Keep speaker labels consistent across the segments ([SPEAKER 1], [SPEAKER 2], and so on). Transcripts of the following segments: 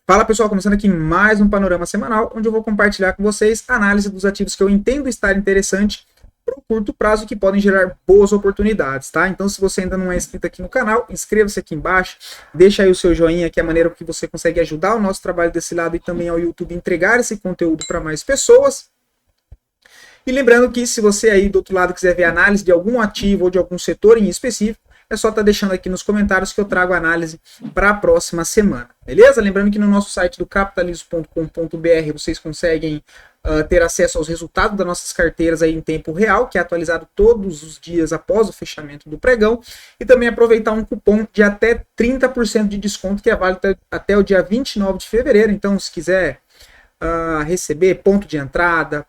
[SPEAKER 1] Fala pessoal, começando aqui mais um panorama semanal, onde eu vou compartilhar com vocês a análise dos ativos que eu entendo estar interessante para o curto prazo que podem gerar boas oportunidades, tá? Então, se você ainda não é inscrito aqui no canal, inscreva-se aqui embaixo, deixa aí o seu joinha, que é a maneira que você consegue ajudar o nosso trabalho desse lado e também ao YouTube entregar esse conteúdo para mais pessoas. E lembrando que se você aí do outro lado quiser ver análise de algum ativo ou de algum setor em específico, é só estar deixando aqui nos comentários que eu trago a análise para a próxima semana, beleza? Lembrando que no nosso site do capitalismo.com.br vocês conseguem ter acesso aos resultados das nossas carteiras aí em tempo real, que é atualizado todos os dias após o fechamento do pregão, e também aproveitar um cupom de até 30% de desconto, que é válido até o dia 29 de fevereiro. Então, se quiser receber ponto de entrada,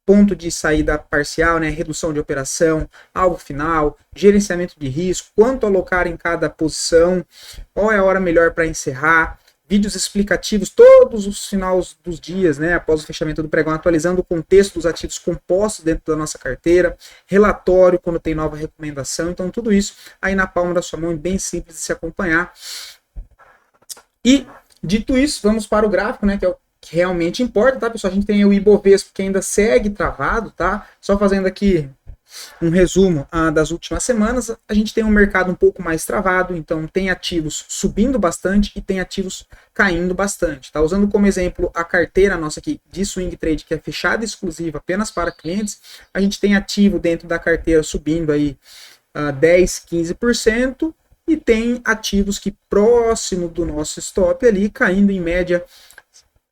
[SPEAKER 1] ponto de saída parcial, né, redução de operação, alvo final, gerenciamento de risco, quanto alocar em cada posição, qual é a hora melhor para encerrar, vídeos explicativos todos os finais dos dias, né, após o fechamento do pregão, atualizando o contexto dos ativos compostos dentro da nossa carteira, relatório quando tem nova recomendação, então tudo isso aí na palma da sua mão, bem simples de se acompanhar. E, dito isso, vamos para o gráfico, né, que é o que realmente importa, tá, pessoal? A gente tem o Ibovespa que ainda segue travado, tá? Só fazendo aqui um resumo das últimas semanas, a gente tem um mercado um pouco mais travado, então tem ativos subindo bastante e tem ativos caindo bastante, tá? Usando como exemplo a carteira nossa aqui de swing trade, que é fechada e exclusiva apenas para clientes, a gente tem ativo dentro da carteira subindo aí 10, 15%, e tem ativos que próximo do nosso stop ali, caindo em média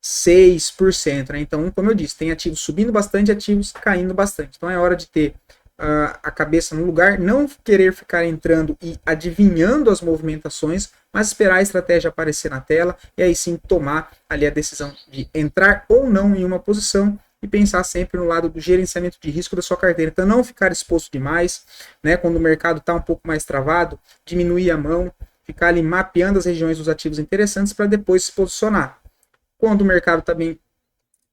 [SPEAKER 1] 6%, né? Então, como eu disse, tem ativos subindo bastante, ativos caindo bastante. Então é hora de ter a cabeça no lugar, não querer ficar entrando e adivinhando as movimentações, mas esperar a estratégia aparecer na tela e aí sim tomar ali a decisão de entrar ou não em uma posição e pensar sempre no lado do gerenciamento de risco da sua carteira. Então não ficar exposto demais, né? Quando o mercado está um pouco mais travado, diminuir a mão, ficar ali mapeando as regiões dos ativos interessantes para depois se posicionar. Quando o mercado está bem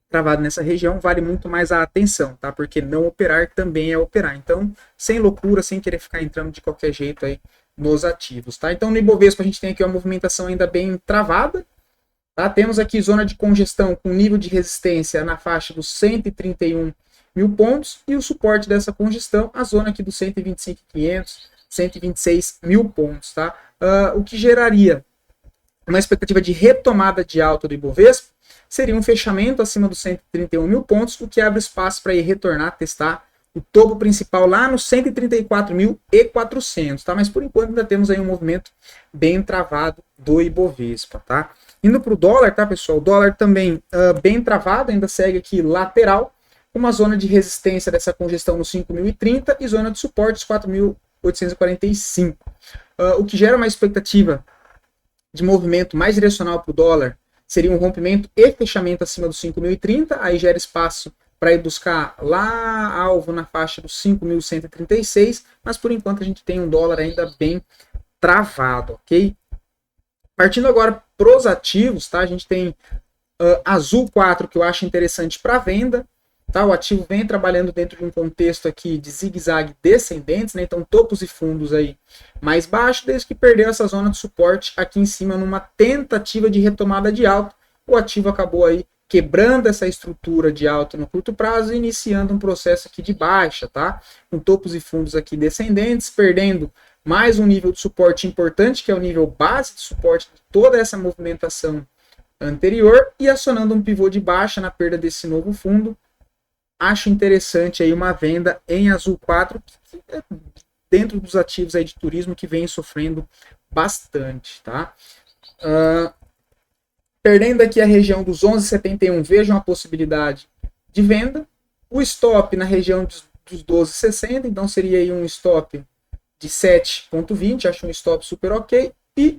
[SPEAKER 1] travado nessa região, vale muito mais a atenção, tá? Porque não operar também é operar. Então, sem loucura, sem querer ficar entrando de qualquer jeito aí nos ativos, tá? Então, no Ibovespa, a gente tem aqui uma movimentação ainda bem travada, tá? Temos aqui zona de congestão com nível de resistência na faixa dos 131 mil pontos e o suporte dessa congestão, a zona aqui dos 125.500, 126 mil pontos, tá? O que geraria uma expectativa de retomada de alta do Ibovespa seria um fechamento acima dos 131 mil pontos, o que abre espaço para ir retornar, testar o topo principal lá nos 134.400, tá? Mas por enquanto ainda temos aí um movimento bem travado do Ibovespa, tá? Indo para o dólar, tá, pessoal? O dólar também bem travado, ainda segue aqui lateral, uma zona de resistência dessa congestão nos 5.030 e zona de suporte dos 4.845. O que gera uma expectativa de movimento mais direcional para o dólar seria um rompimento e fechamento acima dos 5.030, aí gera espaço para ir buscar lá alvo na faixa dos 5.136, mas por enquanto a gente tem um dólar ainda bem travado, ok? Partindo agora para os ativos, tá? A gente tem Azul 4, que eu acho interessante para venda, tá? O ativo vem trabalhando dentro de um contexto aqui de zigue-zague descendentes, né? Então topos e fundos aí mais baixo, desde que perdeu essa zona de suporte aqui em cima numa tentativa de retomada de alta. O ativo acabou aí quebrando essa estrutura de alta no curto prazo e iniciando um processo aqui de baixa, tá? Com topos e fundos aqui descendentes, perdendo mais um nível de suporte importante, que é o nível base de suporte de toda essa movimentação anterior, e acionando um pivô de baixa na perda desse novo fundo. Acho interessante aí uma venda em Azul 4, que é dentro dos ativos aí de turismo que vem sofrendo bastante, tá? Perdendo aqui a região dos 11,71, vejo uma possibilidade de venda. O stop na região dos 12,60, então seria aí um stop de 7,20, acho um stop super ok. E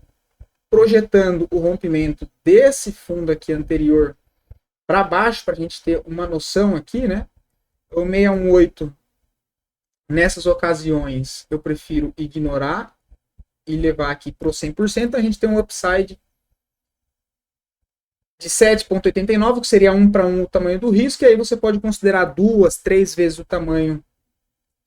[SPEAKER 1] projetando o rompimento desse fundo aqui anterior para baixo, para a gente ter uma noção aqui, né? O 618, nessas ocasiões, eu prefiro ignorar e levar aqui para o 100%. A gente tem um upside de 7,89, que seria 1 para 1 o tamanho do risco, e aí você pode considerar 2, 3 vezes o tamanho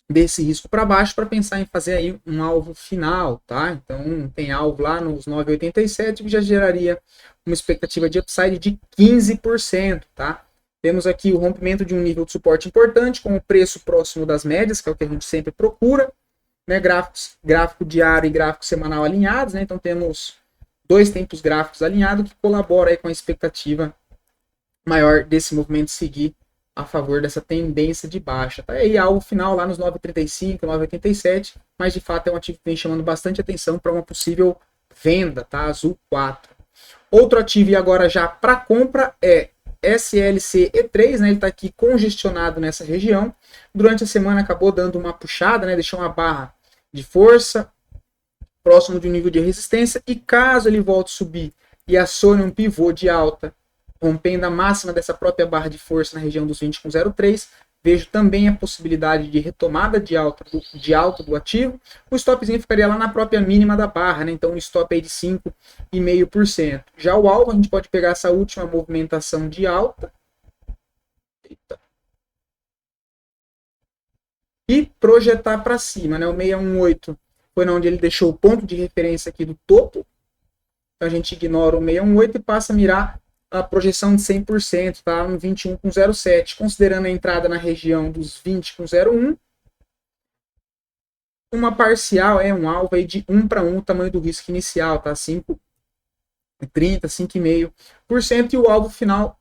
[SPEAKER 1] desse risco para baixo para pensar em fazer aí um alvo final, tá? Então tem alvo lá nos 9,87 que já geraria uma expectativa de upside de 15%, tá? Temos aqui o rompimento de um nível de suporte importante com o preço próximo das médias, que é o que a gente sempre procura, né? Gráfico diário e gráfico semanal alinhados, né? Então temos dois tempos gráficos alinhados que colaboram aí com a expectativa maior desse movimento seguir a favor dessa tendência de baixa. Tá aí algo final lá nos 9,35, 9,87, mas de fato é um ativo que vem chamando bastante atenção para uma possível venda, tá? Azul 4. Outro ativo e agora já para compra é SLC E3, né? Ele está aqui congestionado nessa região. Durante a semana acabou dando uma puxada, né? Deixou uma barra de força próximo de um nível de resistência e caso ele volte a subir e acione um pivô de alta rompendo a máxima dessa própria barra de força na região dos 20,03, vejo também a possibilidade de retomada de alta do ativo. O stopzinho ficaria lá na própria mínima da barra, né? Então um stop aí de 5,5%. Já o alvo, a gente pode pegar essa última movimentação de alta. Eita. E projetar para cima, né? O 618 foi onde ele deixou o ponto de referência aqui do topo. Então a gente ignora o 618 e passa a mirar a projeção de 100%, tá? Um 21,07, considerando a entrada na região dos 20,01. Uma parcial é um alvo aí de 1 para 1, o tamanho do risco inicial, tá? 5,30, 5,5%, e o alvo final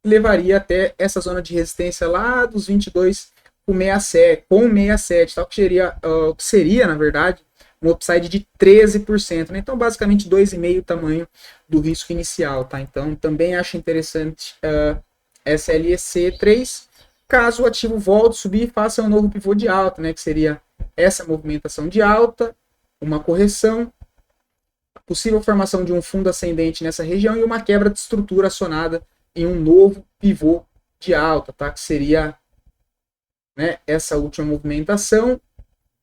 [SPEAKER 1] levaria até essa zona de resistência lá dos 22,67, tal, que seria, na verdade, um upside de 13%, né? Então basicamente 2,5 o tamanho do risco inicial, tá? Então também acho interessante SLEC3, caso o ativo volte a subir e faça um novo pivô de alta, né? Que seria essa movimentação de alta, uma correção, a possível formação de um fundo ascendente nessa região e uma quebra de estrutura acionada em um novo pivô de alta, tá? Que seria, né, essa última movimentação.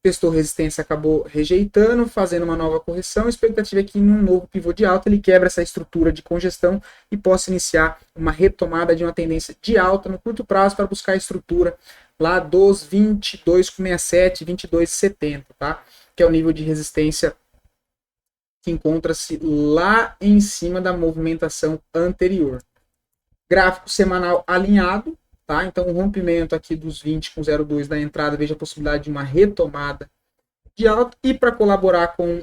[SPEAKER 1] Testou resistência, acabou rejeitando, fazendo uma nova correção. A expectativa é que num novo pivô de alta ele quebra essa estrutura de congestão e possa iniciar uma retomada de uma tendência de alta no curto prazo para buscar a estrutura lá dos 22,67, 22,70, tá? Que é o nível de resistência que encontra-se lá em cima da movimentação anterior. Gráfico semanal alinhado. Tá? Então, o rompimento aqui dos 20,02 da entrada, veja a possibilidade de uma retomada de alta. E para colaborar com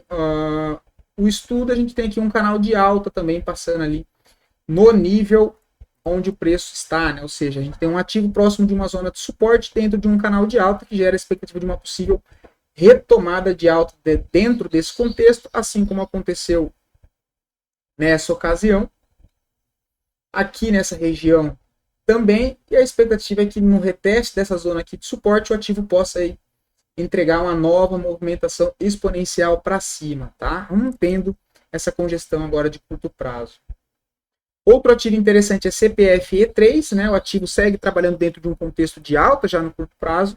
[SPEAKER 1] o estudo, a gente tem aqui um canal de alta também passando ali no nível onde o preço está, né? Ou seja, a gente tem um ativo próximo de uma zona de suporte dentro de um canal de alta que gera a expectativa de uma possível retomada de alta dentro desse contexto, assim como aconteceu nessa ocasião. Aqui nessa região também, e a expectativa é que no reteste dessa zona aqui de suporte, o ativo possa aí entregar uma nova movimentação exponencial para cima, tá? Rompendo essa congestão agora de curto prazo. Outro ativo interessante é CPF E3, né? O ativo segue trabalhando dentro de um contexto de alta já no curto prazo,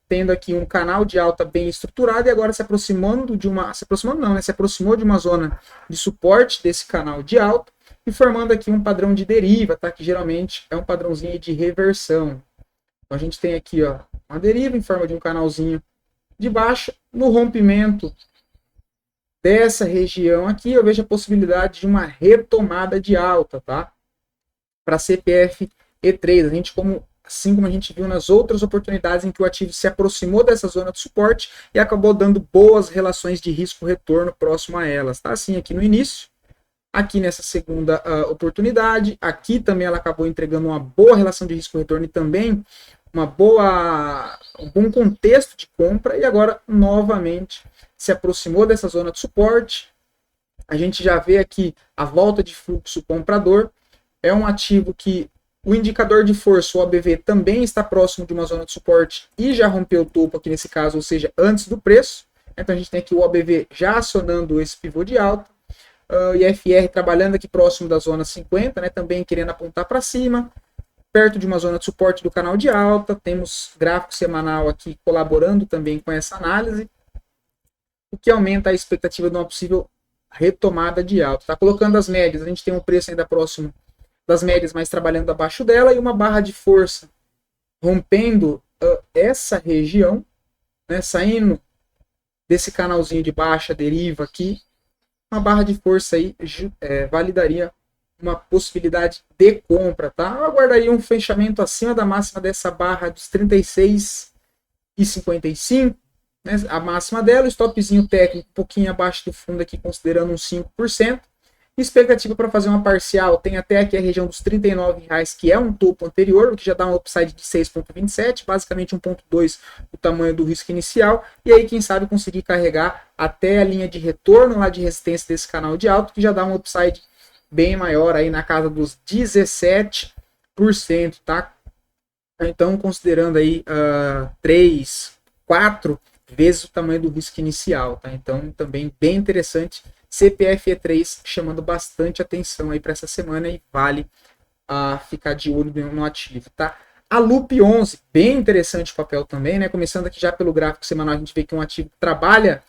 [SPEAKER 1] tendo aqui um canal de alta bem estruturado e agora se aproximou de uma zona de suporte desse canal de alta, e formando aqui um padrão de deriva, tá? Que geralmente é um padrãozinho de reversão. Então a gente tem aqui, ó, uma deriva em forma de um canalzinho de baixa. No rompimento dessa região aqui, eu vejo a possibilidade de uma retomada de alta, tá? Para CPF E3, assim como a gente viu nas outras oportunidades em que o ativo se aproximou dessa zona de suporte e acabou dando boas relações de risco-retorno próximo a elas, tá? Assim aqui no início. Aqui nessa segunda oportunidade, aqui também ela acabou entregando uma boa relação de risco-retorno e também um bom contexto de compra, e agora novamente se aproximou dessa zona de suporte. A gente já vê aqui a volta de fluxo comprador. É um ativo que o indicador de força, o OBV, também está próximo de uma zona de suporte e já rompeu o topo aqui nesse caso, ou seja, antes do preço. Então a gente tem aqui o OBV já acionando esse pivô de alta. IFR trabalhando aqui próximo da zona 50, né, também querendo apontar para cima, perto de uma zona de suporte do canal de alta. Temos gráfico semanal aqui colaborando também com essa análise, o que aumenta a expectativa de uma possível retomada de alta. Tá colocando as médias, a gente tem um preço ainda próximo das médias, mas trabalhando abaixo dela, e uma barra de força rompendo essa região, né, saindo desse canalzinho de baixa deriva aqui, uma barra de força aí validaria uma possibilidade de compra, tá? Eu aguardaria um fechamento acima da máxima dessa barra dos 36,55, né? A máxima dela, o stopzinho técnico um pouquinho abaixo do fundo aqui, considerando uns 5%. Expectativa para fazer uma parcial tem até aqui a região dos R$39, que é um topo anterior, o que já dá um upside de 6,27, basicamente 1,2 o tamanho do risco inicial, e aí quem sabe conseguir carregar até a linha de retorno lá de resistência desse canal de alto, que já dá um upside bem maior aí na casa dos 17%, tá? Então considerando aí 3, 4 vezes o tamanho do risco inicial, tá? Então também bem interessante. CPFE3 chamando bastante atenção aí para essa semana e vale ficar de olho no ativo, tá? A Loop 11, bem interessante o papel também, né? Começando aqui já pelo gráfico semanal, a gente vê que um ativo trabalha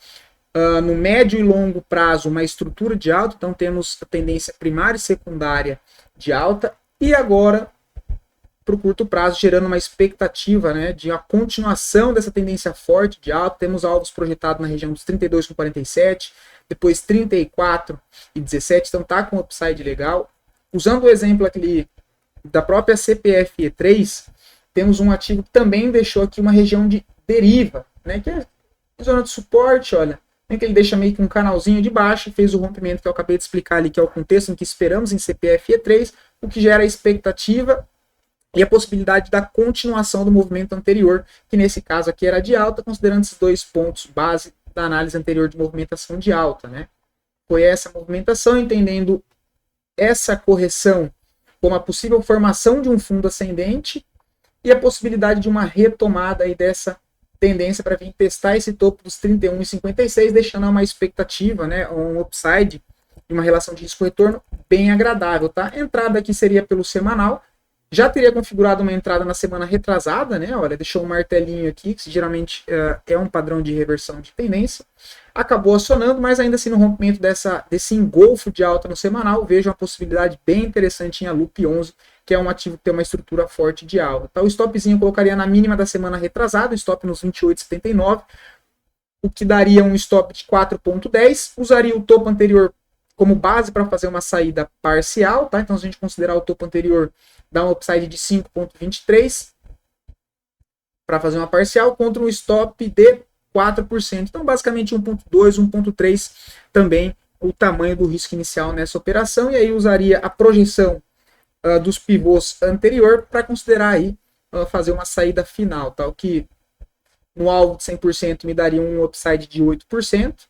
[SPEAKER 1] no médio e longo prazo uma estrutura de alta, então temos a tendência primária e secundária de alta, e agora para o curto prazo, gerando uma expectativa, né, de a continuação dessa tendência forte de alta. Temos alvos projetados na região dos 32,47, depois 34,17, então tá com upside legal. Usando o exemplo aqui da própria CPFE3, temos um ativo que também deixou aqui uma região de deriva, né, que é zona de suporte, olha, em que ele deixa meio que um canalzinho de baixo, fez o rompimento que eu acabei de explicar ali, que é o contexto em que esperamos em CPFE3, o que gera a expectativa e a possibilidade da continuação do movimento anterior, que nesse caso aqui era de alta, considerando esses dois pontos base da análise anterior de movimentação de alta, né? Foi essa movimentação, entendendo essa correção como a possível formação de um fundo ascendente e a possibilidade de uma retomada aí dessa tendência para vir testar esse topo dos 31,56, deixando uma expectativa, né, um upside de uma relação de risco-retorno bem agradável, tá? A entrada aqui seria pelo semanal. Já teria configurado uma entrada na semana retrasada, né? Olha, deixou um martelinho aqui, que geralmente é um padrão de reversão de tendência. Acabou acionando, mas ainda assim no rompimento desse engolfo de alta no semanal, vejo uma possibilidade bem interessante em a Loop 11, que é um ativo que tem uma estrutura forte de alta. Então, o stopzinho eu colocaria na mínima da semana retrasada, o stop nos 28,79, o que daria um stop de 4,10. Usaria o topo anterior como base para fazer uma saída parcial, tá? Então, se a gente considerar o topo anterior, dá um upside de 5,23 para fazer uma parcial contra um stop de 4%. Então, basicamente 1,2, 1,3 também o tamanho do risco inicial nessa operação. E aí usaria a projeção dos pivôs anterior para considerar aí fazer uma saída final, tá? O que no alvo de 100% me daria um upside de 8%.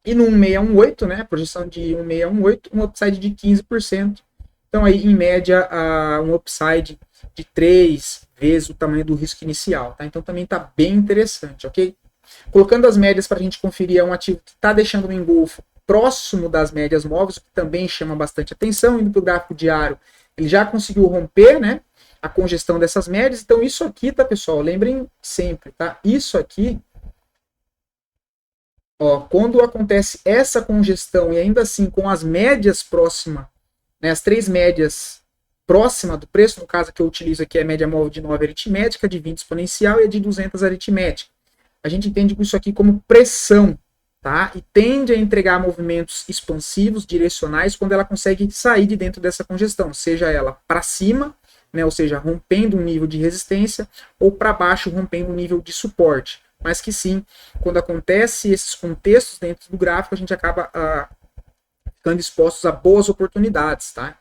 [SPEAKER 1] E no 1618, né, projeção de 1618, um upside de 15%. Então aí, em média, um upside de 3 vezes o tamanho do risco inicial, tá? Então também está bem interessante, ok? Colocando as médias para a gente conferir, é um ativo que está deixando um engolfo próximo das médias móveis, o que também chama bastante atenção. Indo para o gráfico diário, ele já conseguiu romper, né, a congestão dessas médias. Então isso aqui, tá, pessoal? Lembrem sempre, tá? Isso aqui, ó, quando acontece essa congestão e ainda assim com as médias próximas, né, as três médias próximas do preço, no caso que eu utilizo aqui é a média móvel de 9 aritmética, de 20 exponencial e a de 200 aritmética. A gente entende isso aqui como pressão, tá? E tende a entregar movimentos expansivos, direcionais, quando ela consegue sair de dentro dessa congestão, seja ela para cima, né, ou seja, rompendo um nível de resistência, ou para baixo, rompendo um nível de suporte. Mas que sim, quando acontece esses contextos dentro do gráfico, a gente acaba ficando expostos a boas oportunidades, tá?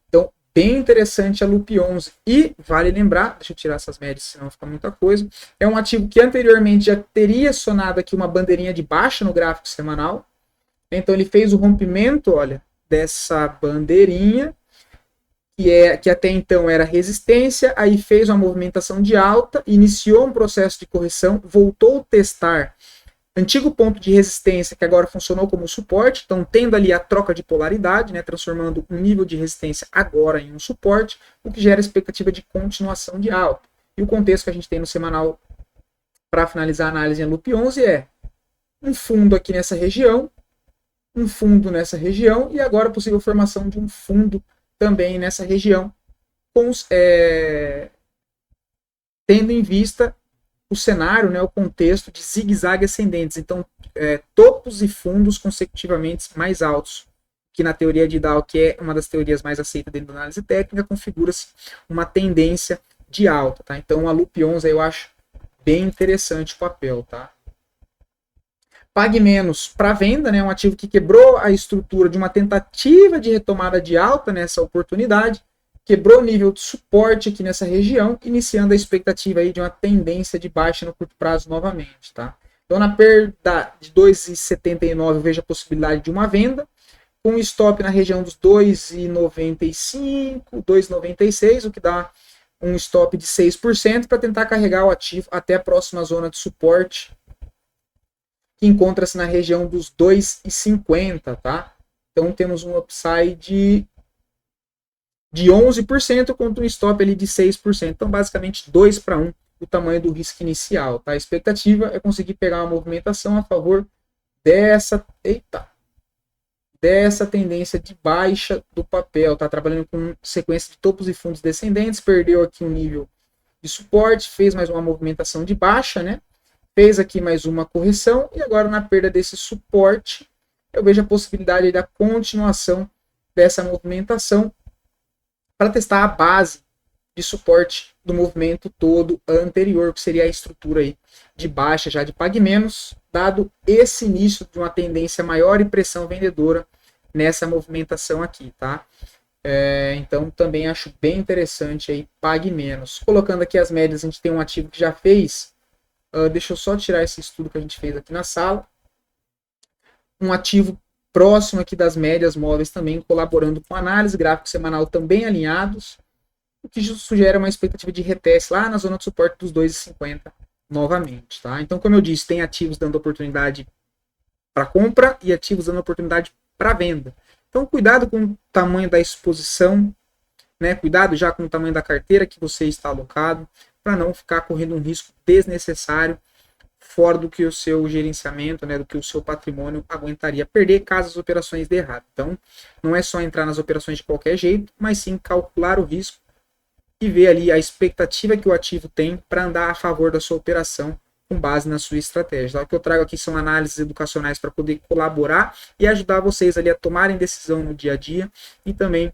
[SPEAKER 1] Então, bem interessante a Loop 11. E vale lembrar, deixa eu tirar essas médias, senão fica muita coisa, é um ativo que anteriormente já teria acionado aqui uma bandeirinha de baixa no gráfico semanal. Então, ele fez o rompimento, olha, dessa bandeirinha, que até então era resistência, aí fez uma movimentação de alta, iniciou um processo de correção, voltou a testar antigo ponto de resistência, que agora funcionou como suporte, então tendo ali a troca de polaridade, né, transformando um nível de resistência agora em um suporte, o que gera expectativa de continuação de alta. E o contexto que a gente tem no semanal para finalizar a análise em Loop 11 é um fundo aqui nessa região, um fundo nessa região, e agora a possível formação de um fundo também nessa região, tendo em vista o cenário, né, o contexto de zigue-zague ascendentes. Então, topos e fundos consecutivamente mais altos, que na teoria de Dow, que é uma das teorias mais aceitas dentro da análise técnica, configura-se uma tendência de alta, tá? Então, a Loop 11 eu acho bem interessante o papel, tá? Pague menos para venda, né? Um ativo que quebrou a estrutura de uma tentativa de retomada de alta nessa oportunidade, quebrou o nível de suporte aqui nessa região, iniciando a expectativa aí de uma tendência de baixa no curto prazo novamente, tá? Então, na perda de 2,79, eu vejo a possibilidade de uma venda, com stop na região dos 2,95, 2,96, o que dá um stop de 6% para tentar carregar o ativo até a próxima zona de suporte, que encontra-se na região dos 2,50, tá? Então temos um upside de 11% contra um stop ali de 6%. Então basicamente 2 para 1 o tamanho do risco inicial, tá? A expectativa é conseguir pegar uma movimentação a favor dessa tendência de baixa do papel, tá trabalhando com sequência de topos e fundos descendentes, perdeu aqui um nível de suporte, fez mais uma movimentação de baixa, né? Fez aqui mais uma correção e agora na perda desse suporte, eu vejo a possibilidade da continuação dessa movimentação para testar a base de suporte do movimento todo anterior, que seria a estrutura aí de baixa já de pague menos, dado esse início de uma tendência maior e pressão vendedora nessa movimentação aqui, tá? Então também acho bem interessante aí pague menos. Colocando aqui as médias, a gente tem um ativo que já fez, deixa eu só tirar esse estudo que a gente fez aqui na sala, um ativo próximo aqui das médias móveis também, colaborando com análise, gráfico semanal também alinhados, o que sugere uma expectativa de reteste lá na zona de suporte dos 2,50 novamente, tá? Então, como eu disse, tem ativos dando oportunidade para compra e ativos dando oportunidade para venda. Então, cuidado com o tamanho da exposição, né? Cuidado já com o tamanho da carteira que você está alocado, para não ficar correndo um risco desnecessário, fora do que o seu gerenciamento, né, do que o seu patrimônio aguentaria perder caso as operações dê errado. Então, não é só entrar nas operações de qualquer jeito, mas sim calcular o risco e ver ali a expectativa que o ativo tem para andar a favor da sua operação com base na sua estratégia. O que eu trago aqui são análises educacionais para poder colaborar e ajudar vocês ali a tomarem decisão no dia a dia e também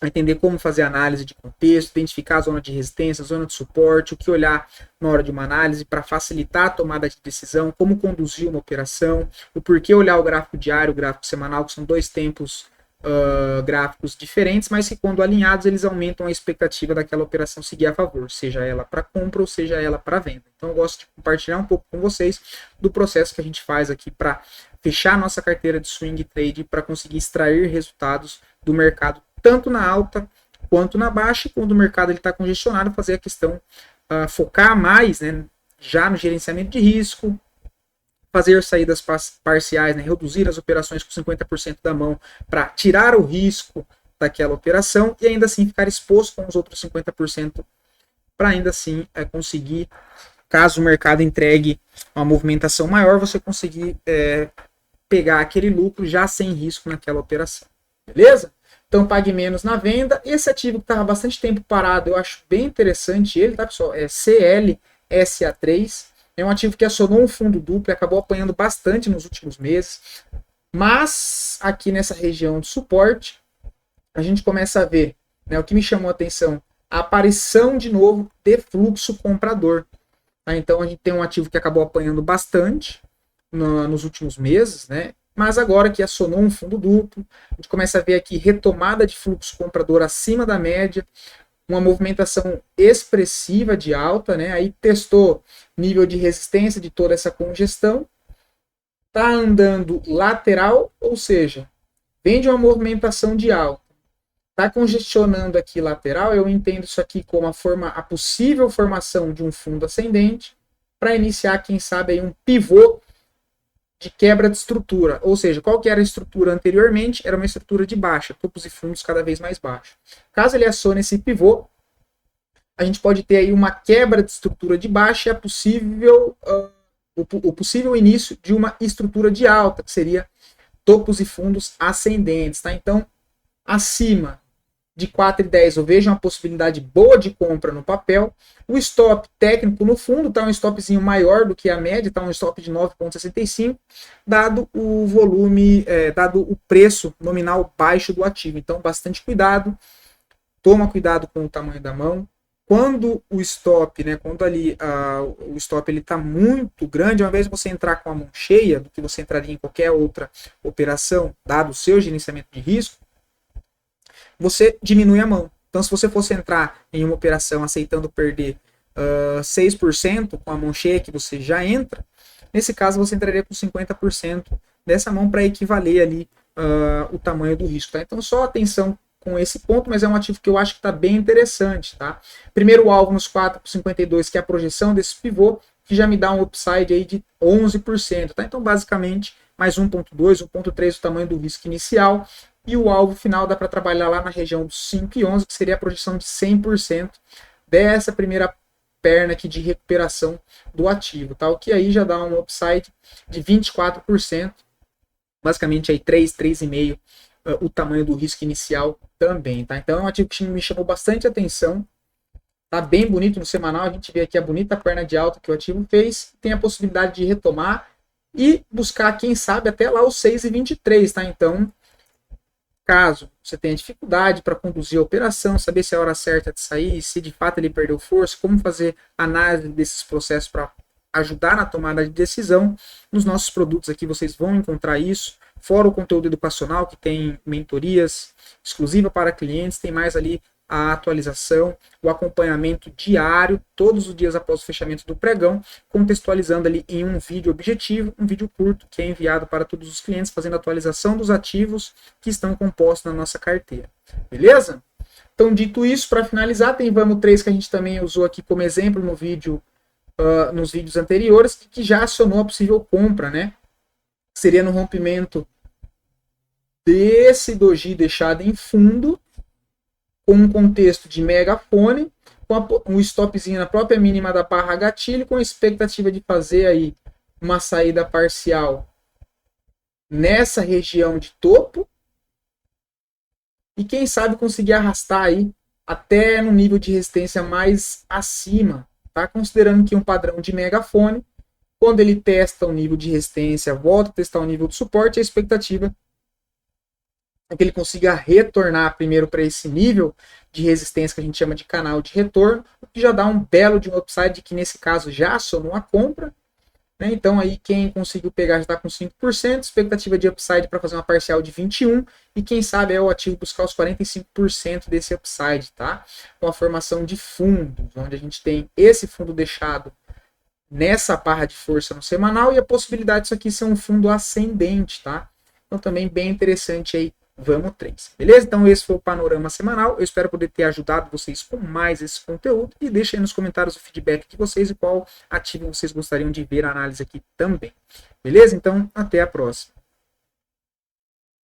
[SPEAKER 1] a entender como fazer análise de contexto, identificar a zona de resistência, a zona de suporte, o que olhar na hora de uma análise para facilitar a tomada de decisão, como conduzir uma operação, o porquê olhar o gráfico diário, o gráfico semanal, que são dois tempos gráficos diferentes, mas que quando alinhados eles aumentam a expectativa daquela operação seguir a favor, seja ela para compra ou seja ela para venda. Então eu gosto de compartilhar um pouco com vocês do processo que a gente faz aqui para fechar a nossa carteira de swing trade para conseguir extrair resultados do mercado tanto na alta quanto na baixa, e quando o mercado está congestionado, fazer a questão, focar mais, né, já no gerenciamento de risco, fazer saídas parciais, né, reduzir as operações com 50% da mão para tirar o risco daquela operação e ainda assim ficar exposto com os outros 50% para ainda assim conseguir, caso o mercado entregue uma movimentação maior, você conseguir pegar aquele lucro já sem risco naquela operação. Beleza? Então pague menos na venda. Esse ativo que estava bastante tempo parado, eu acho bem interessante ele, tá, pessoal? É CLSA3. É um ativo que acionou um fundo duplo e acabou apanhando bastante nos últimos meses. Mas aqui nessa região de suporte, a gente começa a ver, né, o que me chamou a atenção, a aparição de novo de fluxo comprador. Tá? Então a gente tem um ativo que acabou apanhando bastante nos últimos meses, né? Mas agora que acionou um fundo duplo, a gente começa a ver aqui retomada de fluxo comprador acima da média, uma movimentação expressiva de alta, né? Aí testou nível de resistência de toda essa congestão, tá andando lateral, ou seja, vem de uma movimentação de alta, tá congestionando aqui lateral, eu entendo isso aqui como a possível formação de um fundo ascendente, para iniciar, quem sabe, aí um pivô de quebra de estrutura, ou seja, qual que era a estrutura anteriormente? Era uma estrutura de baixa, topos e fundos cada vez mais baixos. Caso ele acione esse pivô, a gente pode ter aí uma quebra de estrutura de baixa e o possível início de uma estrutura de alta, que seria topos e fundos ascendentes. Tá? Então, acima de 4,10 eu vejo uma possibilidade boa de compra no papel. O stop técnico no fundo está um stopzinho maior do que a média, está um stop de 9,65, dado o volume, dado o preço nominal baixo do ativo. Então, bastante cuidado, toma cuidado com o tamanho da mão. Quando o stop, né, quando ali o stop ele está muito grande, ao invés de você entrar com a mão cheia, do que você entraria em qualquer outra operação, dado o seu gerenciamento de risco, você diminui a mão. Então, se você fosse entrar em uma operação aceitando perder 6% com a mão cheia que você já entra, nesse caso você entraria com 50% dessa mão para equivaler ali o tamanho do risco. Tá? Então, só atenção com esse ponto, mas é um ativo que eu acho que está bem interessante. Tá? Primeiro alvo nos 4,52, que é a projeção desse pivô, que já me dá um upside aí de 11%. Tá? Então, basicamente, mais 1,2, 1,3 o tamanho do risco inicial. E o alvo final dá para trabalhar lá na região dos 5,11, que seria a projeção de 100% dessa primeira perna aqui de recuperação do ativo. Tá? O que aí já dá um upside de 24%. Basicamente aí 3,5 o tamanho do risco inicial também, tá? Então é um ativo que me chamou bastante atenção, tá bem bonito no semanal, a gente vê aqui a bonita perna de alta que o ativo fez, tem a possibilidade de retomar e buscar, quem sabe, até lá os 6,23, tá? Então, caso você tenha dificuldade para conduzir a operação, saber se é a hora certa de sair, se de fato ele perdeu força, como fazer análise desses processos para ajudar na tomada de decisão, nos nossos produtos aqui vocês vão encontrar isso, fora o conteúdo educacional, que tem mentorias exclusivas para clientes, tem mais ali a atualização, o acompanhamento diário, todos os dias após o fechamento do pregão, contextualizando ali em um vídeo objetivo, um vídeo curto, que é enviado para todos os clientes, fazendo atualização dos ativos que estão compostos na nossa carteira. Beleza? Então, dito isso, para finalizar, tem Vamo 3 que a gente também usou aqui como exemplo no vídeo, nos vídeos anteriores, que já acionou a possível compra, né? Seria no rompimento desse doji deixado em fundo, com um contexto de megafone, com um stopzinho na própria mínima da barra gatilho, com a expectativa de fazer aí uma saída parcial nessa região de topo, e quem sabe conseguir arrastar aí até no nível de resistência mais acima, tá? Considerando que um padrão de megafone, quando ele testa o nível de resistência, volta a testar o nível de suporte, a expectativa é que ele consiga retornar primeiro para esse nível de resistência que a gente chama de canal de retorno, o que já dá um belo de um upside, que nesse caso já acionou a compra, né? Então aí quem conseguiu pegar já está com 5%, expectativa de upside para fazer uma parcial de 21%, e quem sabe é o ativo buscar os 45% desse upside, tá? Com a formação de fundos, onde a gente tem esse fundo deixado nessa barra de força no semanal, e a possibilidade disso aqui ser um fundo ascendente, tá? Então também bem interessante aí, Vamo 3. Beleza? Então esse foi o panorama semanal. Eu espero poder ter ajudado vocês com mais esse conteúdo. E deixem aí nos comentários o feedback de vocês e qual ativo vocês gostariam de ver a análise aqui também. Beleza? Então até a próxima.